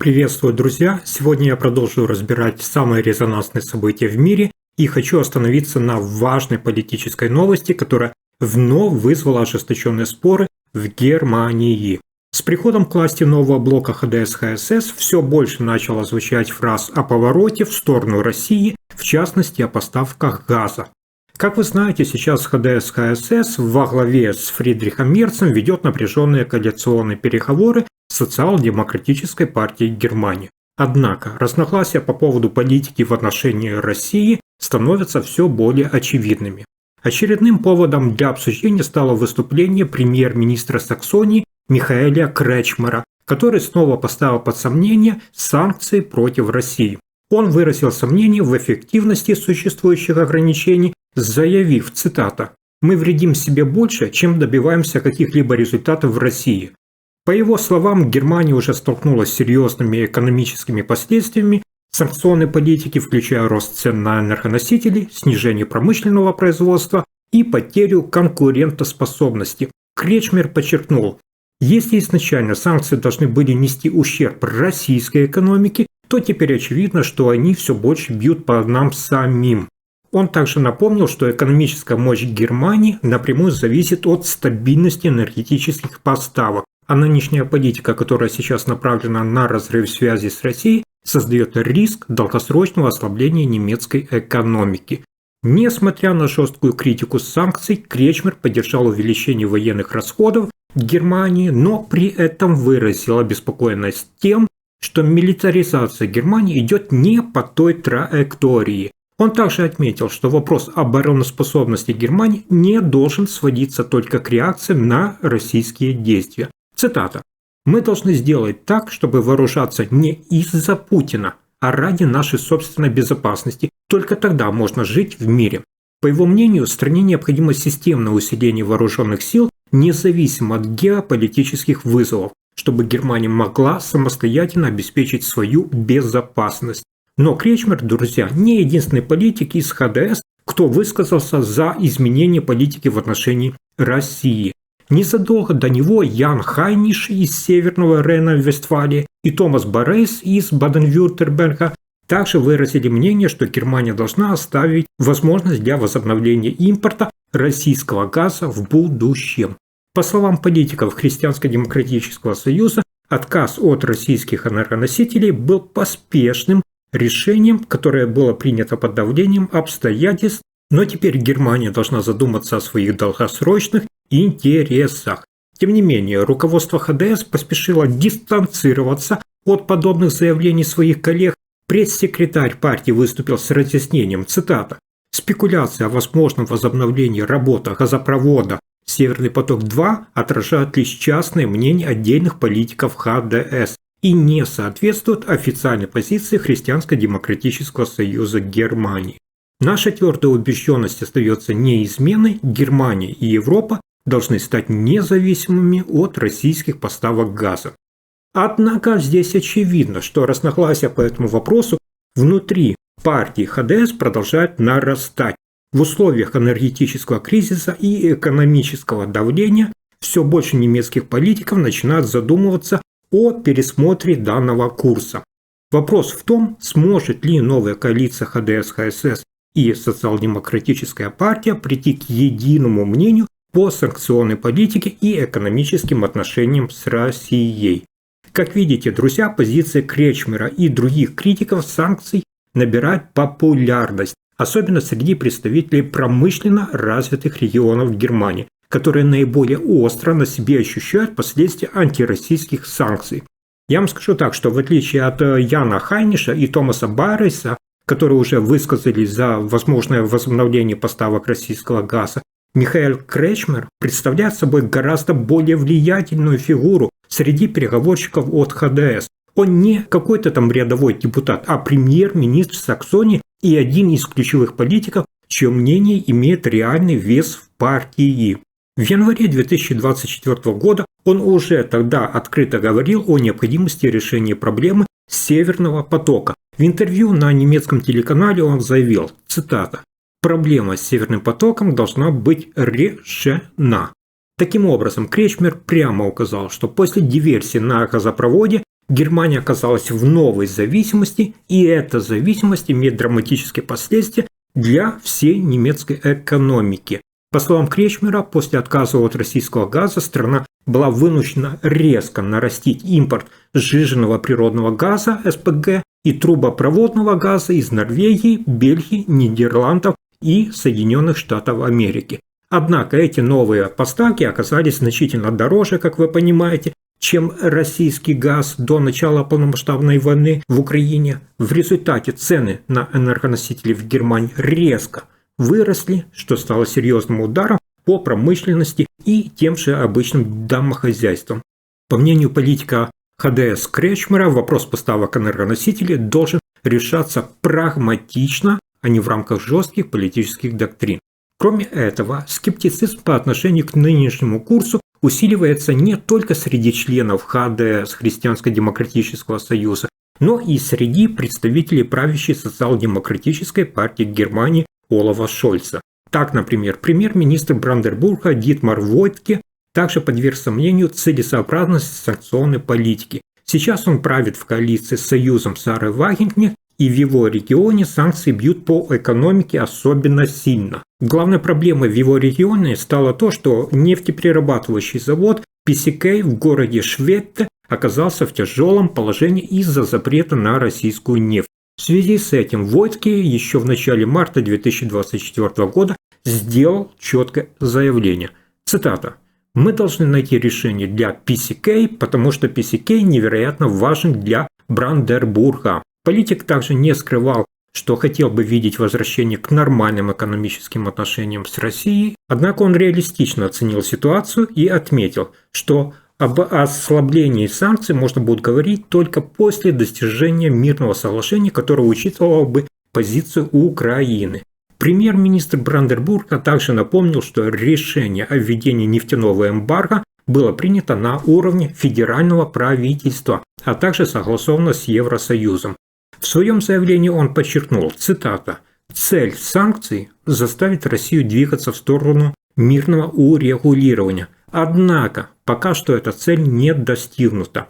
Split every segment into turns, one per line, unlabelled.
Приветствую, друзья! Сегодня я продолжу разбирать самые резонансные события в мире и хочу остановиться на важной политической новости, которая вновь вызвала ожесточенные споры в Германии. С приходом к власти нового блока ХДС-ХСС все больше начало звучать фраз о повороте в сторону России, в частности о поставках газа. Как вы знаете, сейчас ХДС-ХСС во главе с Фридрихом Мерцем ведет напряженные коалиционные переговоры с Социал-демократической партией Германии. Однако разногласия по поводу политики в отношении России становятся все более очевидными. Очередным поводом для обсуждения стало выступление премьер-министра Саксонии Михаэля Кречмера, который снова поставил под сомнение санкции против России. Он выразил сомнения в эффективности существующих ограничений, заявив, цитата, «Мы вредим себе больше, чем добиваемся каких-либо результатов в России». По его словам, Германия уже столкнулась с серьезными экономическими последствиями санкционной политики, включая рост цен на энергоносители, снижение промышленного производства и потерю конкурентоспособности. Кречмер подчеркнул, если изначально санкции должны были нести ущерб российской экономике, то теперь очевидно, что они все больше бьют по нам самим. Он также напомнил, что экономическая мощь Германии напрямую зависит от стабильности энергетических поставок, а нынешняя политика, которая сейчас направлена на разрыв связи с Россией, создает риск долгосрочного ослабления немецкой экономики. Несмотря на жесткую критику санкций, Кречмер поддержал увеличение военных расходов Германии, но при этом выразил обеспокоенность тем, что милитаризация Германии идет не по той траектории. Он также отметил, что вопрос обороноспособности Германии не должен сводиться только к реакциям на российские действия. Цитата. «Мы должны сделать так, чтобы вооружаться не из-за Путина, а ради нашей собственной безопасности. Только тогда можно жить в мире». По его мнению, стране необходимо системное усиление вооруженных сил, независимо от геополитических вызовов, чтобы Германия могла самостоятельно обеспечить свою безопасность. Но Кречмер, друзья, не единственный политик из ХДС, кто высказался за изменение политики в отношении России. Незадолго до него Ян Хайниш из Северного Рейна-Вестфалии и Томас Борейс из Баден-Вюртемберга также выразили мнение, что Германия должна оставить возможность для возобновления импорта российского газа в будущем. По словам политиков Христианско-демократического союза, отказ от российских энергоносителей был поспешным решением, которое было принято под давлением обстоятельств, но теперь Германия должна задуматься о своих долгосрочных интересах. Тем не менее, руководство ХДС поспешило дистанцироваться от подобных заявлений своих коллег. Пресс-секретарь партии выступил с разъяснением, цитата, «Спекуляция о возможном возобновлении работы газопровода «Северный поток-2» отражает лишь частное мнение отдельных политиков ХДС и не соответствует официальной позиции Христианско-демократического союза Германии. Наша твердая убежденность остается неизменной, Германия и Европа должны стать независимыми от российских поставок газа». Однако здесь очевидно, что разногласия по этому вопросу внутри партии ХДС продолжают нарастать. В условиях энергетического кризиса и экономического давления все больше немецких политиков начинают задумываться о пересмотре данного курса. Вопрос в том, сможет ли новая коалиция ХДС-ХСС и социал-демократическая партия прийти к единому мнению по санкционной политике и экономическим отношениям с Россией. Как видите, друзья, позиция Кречмера и других критиков санкций набирает популярность, особенно среди представителей промышленно развитых регионов Германии, которые наиболее остро на себе ощущают последствия антироссийских санкций. Я вам скажу так, что в отличие от Яна Хайниша и Томаса Борейса, которые уже высказались за возможное возобновление поставок российского газа, Михаэль Кречмер представляет собой гораздо более влиятельную фигуру среди переговорщиков от ХДС. Он не какой-то там рядовой депутат, а премьер-министр Саксонии и один из ключевых политиков, чье мнение имеет реальный вес в партии. В январе 2024 года он уже тогда открыто говорил о необходимости решения проблемы Северного потока. В интервью на немецком телеканале он заявил, цитата, «Проблема с Северным потоком должна быть решена». Таким образом, Кречмер прямо указал, что после диверсии на газопроводе Германия оказалась в новой зависимости, и эта зависимость имеет драматические последствия для всей немецкой экономики. По словам Кречмера, после отказа от российского газа страна была вынуждена резко нарастить импорт сжиженного природного газа СПГ и трубопроводного газа из Норвегии, Бельгии, Нидерландов и Соединенных Штатов Америки. Однако эти новые поставки оказались значительно дороже, как вы понимаете, чем российский газ до начала полномасштабной войны в Украине. В результате цены на энергоносители в Германии резко выросли, что стало серьезным ударом по промышленности и тем же обычным домохозяйствам. По мнению политика ХДС Кречмера, вопрос поставок энергоносителей должен решаться прагматично, а не в рамках жестких политических доктрин. Кроме этого, скептицизм по отношению к нынешнему курсу усиливается не только среди членов ХДС, Христианско-демократического союза, но и среди представителей правящей социал-демократической партии Германии Олафа Шольца. Так, например, премьер-министр Бранденбурга Дитмар Войдке также подверг сомнению целесообразность санкционной политики. Сейчас он правит в коалиции с союзом Сары Вагенкнехт, и в его регионе санкции бьют по экономике особенно сильно. Главной проблемой в его регионе стало то, что нефтеперерабатывающий завод PCK в городе Шветте оказался в тяжелом положении из-за запрета на российскую нефть. В связи с этим Войдке еще в начале марта 2024 года сделал четкое заявление. Цитата. «Мы должны найти решение для PCK, потому что PCK невероятно важен для Бранденбурга». Политик также не скрывал, что хотел бы видеть возвращение к нормальным экономическим отношениям с Россией, однако он реалистично оценил ситуацию и отметил, что об ослаблении санкций можно будет говорить только после достижения мирного соглашения, которое учитывало бы позицию Украины. Премьер-министр Бранденбурга также напомнил, что решение о введении нефтяного эмбарго было принято на уровне федерального правительства, а также согласовано с Евросоюзом. В своем заявлении он подчеркнул, цитата, «Цель санкций – заставить Россию двигаться в сторону мирного урегулирования. Однако, пока что эта цель не достигнута».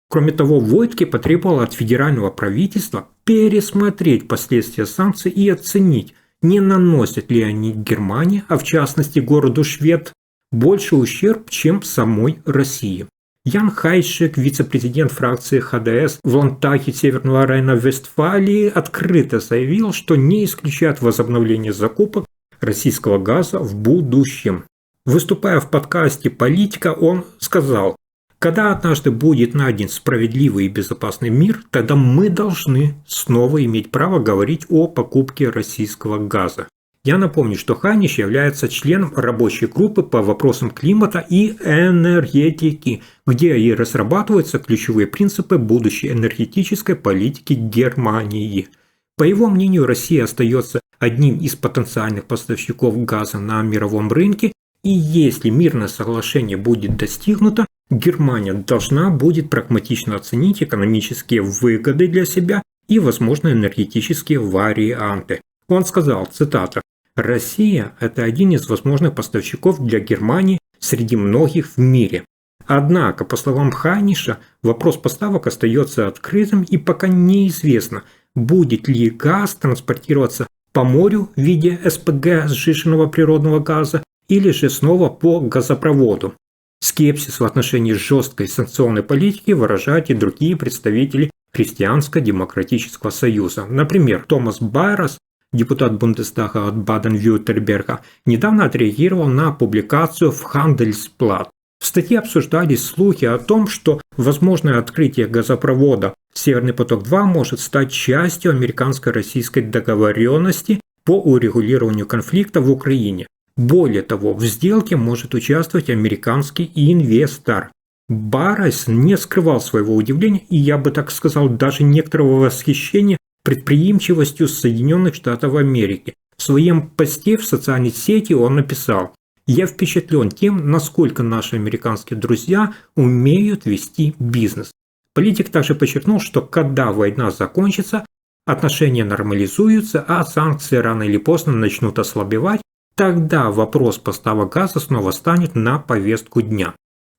Кроме того, Войдке потребовал от федерального правительства пересмотреть последствия санкций и оценить, не наносят ли они Германии, а в частности городу Швед, больше ущерб, чем самой России. Ян Хайшек, вице-президент фракции ХДС в Ландтаге Северного Рейна-Вестфалии, открыто заявил, что не исключает возобновление закупок российского газа в будущем. Выступая в подкасте «Политика», он сказал, «Когда однажды будет найден справедливый и безопасный мир, тогда мы должны снова иметь право говорить о покупке российского газа». Я напомню, что Хайниш является членом рабочей группы по вопросам климата и энергетики, где и разрабатываются ключевые принципы будущей энергетической политики Германии. По его мнению, Россия остается одним из потенциальных поставщиков газа на мировом рынке, и если мирное соглашение будет достигнуто, Германия должна будет прагматично оценить экономические выгоды для себя и возможные энергетические варианты. Он сказал, цитата, «Россия – это один из возможных поставщиков для Германии среди многих в мире. Однако, по словам Хайниша, вопрос поставок остается открытым и пока неизвестно, будет ли газ транспортироваться по морю в виде СПГ сжиженного природного газа или же снова по газопроводу». Скепсис в отношении жесткой санкционной политики выражают и другие представители Христианско-демократического союза. Например, Томас Байрос, депутат Бундестага от Баден-Вюртемберга, недавно отреагировал на публикацию в Handelsblatt. В статье обсуждались слухи о том, что возможное открытие газопровода «Северный поток-2» может стать частью американско-российской договоренности по урегулированию конфликта в Украине. Более того, в сделке может участвовать американский инвестор. Байрос не скрывал своего удивления и, я бы так сказал, даже некоторого восхищения предприимчивостью Соединенных Штатов Америки. В своем посте в социальной сети он написал: «Я впечатлен тем, насколько наши американские друзья умеют вести бизнес». Политик также подчеркнул, что когда война закончится, отношения нормализуются, а санкции рано или поздно начнут ослабевать, тогда вопрос поставок газа снова станет на повестку дня.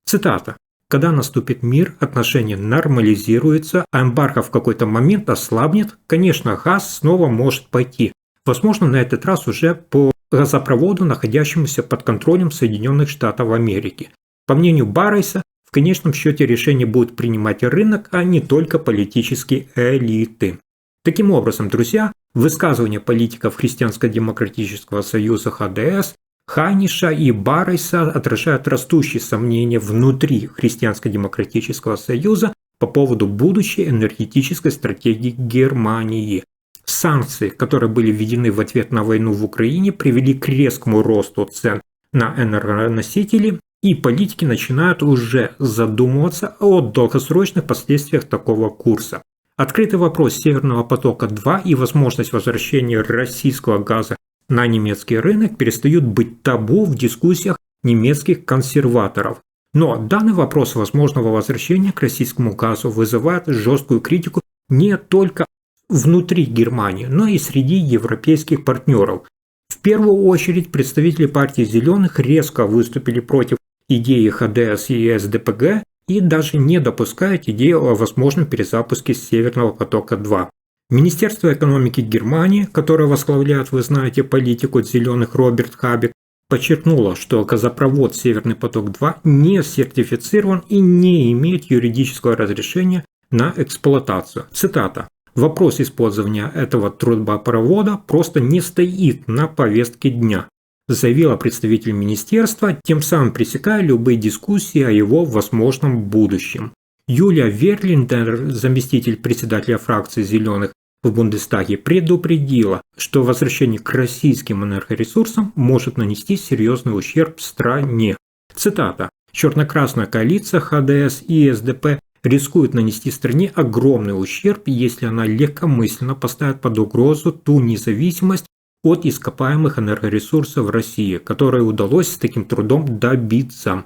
Цитата. Когда наступит мир, отношения нормализируются, а эмбарго в какой-то момент ослабнет, конечно, газ снова может пойти. Возможно, на этот раз уже по газопроводу, находящемуся под контролем Соединенных Штатов Америки. По мнению Баррайса, в конечном счете решение будет принимать рынок, а не только политические элиты. Таким образом, друзья, высказывания политиков Христианско-демократического союза ХДС, Хайниша и Баррайса отражают растущие сомнения внутри Христианско-демократического союза по поводу будущей энергетической стратегии Германии. Санкции, которые были введены в ответ на войну в Украине, привели к резкому росту цен на энергоносители, и политики начинают уже задумываться о долгосрочных последствиях такого курса. Открытый вопрос Северного потока-2 и возможность возвращения российского газа на немецкий рынок перестают быть табу в дискуссиях немецких консерваторов. Но данный вопрос возможного возвращения к российскому газу вызывает жесткую критику не только внутри Германии, но и среди европейских партнеров. В первую очередь представители партии «Зеленых» резко выступили против идеи ХДС и СДПГ и даже не допускают идею о возможном перезапуске Северного потока-2. Министерство экономики Германии, которое возглавляет, вы знаете, политику «Зеленых» Роберт Хабек, подчеркнуло, что газопровод «Северный поток-2» не сертифицирован и не имеет юридического разрешения на эксплуатацию. Цитата. «Вопрос использования этого трубопровода просто не стоит на повестке дня», заявила представитель министерства, тем самым пресекая любые дискуссии о его возможном будущем. Юлия Верлиндер, заместитель председателя фракции «Зеленых» в Бундестаге, предупредила, что возвращение к российским энергоресурсам может нанести серьезный ущерб стране. Цитата. «Черно-красная коалиция ХДС и СДП рискует нанести стране огромный ущерб, если она легкомысленно поставит под угрозу ту независимость от ископаемых энергоресурсов России, которой удалось с таким трудом добиться».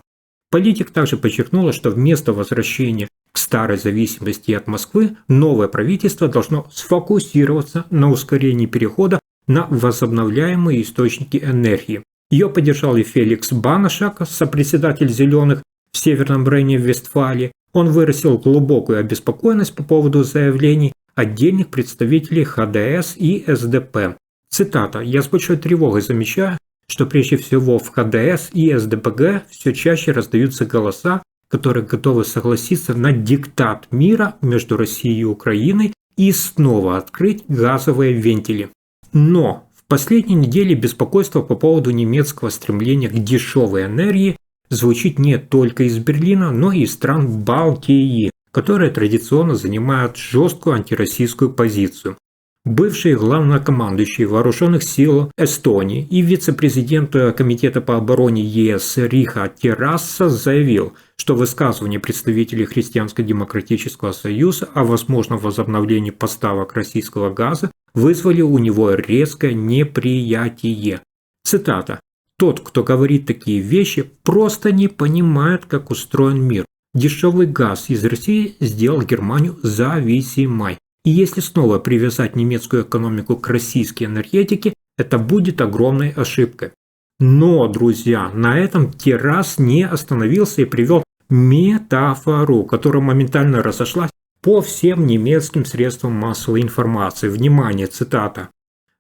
Политик также подчеркнула, что вместо возвращения к старой зависимости от Москвы новое правительство должно сфокусироваться на ускорении перехода на возобновляемые источники энергии. Ее поддержал и Феликс Банашак, сопредседатель «Зеленых» в Северном Рейне-Вестфалии. Он выразил глубокую обеспокоенность по поводу заявлений отдельных представителей ХДС и СДП. Цитата. «Я с большой тревогой замечаю, что прежде всего в ХДС и СДПГ все чаще раздаются голоса, которые готовы согласиться на диктат мира между Россией и Украиной и снова открыть газовые вентили. Но в последние недели беспокойство по поводу немецкого стремления к дешевой энергии звучит не только из Берлина, но и из стран Балтии, которые традиционно занимают жесткую антироссийскую позицию. Бывший главнокомандующий вооруженных сил Эстонии и вице-президент Комитета по обороне ЕС Риха Террасса заявил, что высказывания представителей Христианско-демократического союза о возможном возобновлении поставок российского газа вызвали у него резкое неприятие. Цитата. «Тот, кто говорит такие вещи, просто не понимает, как устроен мир. Дешевый газ из России сделал Германию зависимой. И если снова привязать немецкую экономику к российской энергетике, это будет огромной ошибкой». Но, друзья, на этом Террас не остановился и привел метафору, которая моментально разошлась по всем немецким средствам массовой информации. Внимание, цитата.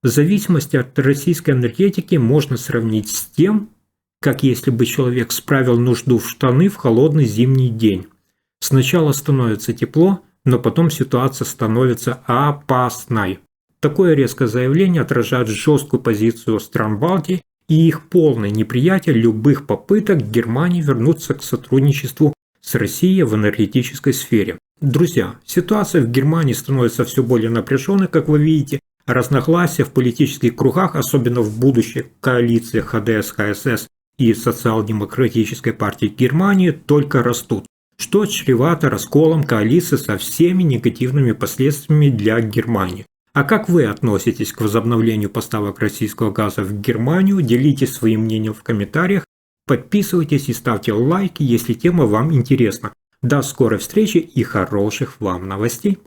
«Зависимость от российской энергетики можно сравнить с тем, как если бы человек справил нужду в штаны в холодный зимний день. Сначала становится тепло, но потом ситуация становится опасной». Такое резкое заявление отражает жесткую позицию стран Балтии и их полное неприятие любых попыток Германии вернуться к сотрудничеству с Россией в энергетической сфере. Друзья, ситуация в Германии становится все более напряженной, как вы видите. Разногласия в политических кругах, особенно в будущей коалиции ХДС-ХСС и социал-демократической партии Германии, только растут, что чревато расколом коалиции со всеми негативными последствиями для Германии. А как вы относитесь к возобновлению поставок российского газа в Германию? Делитесь своим мнением в комментариях, подписывайтесь и ставьте лайки, если тема вам интересна. До скорой встречи и хороших вам новостей!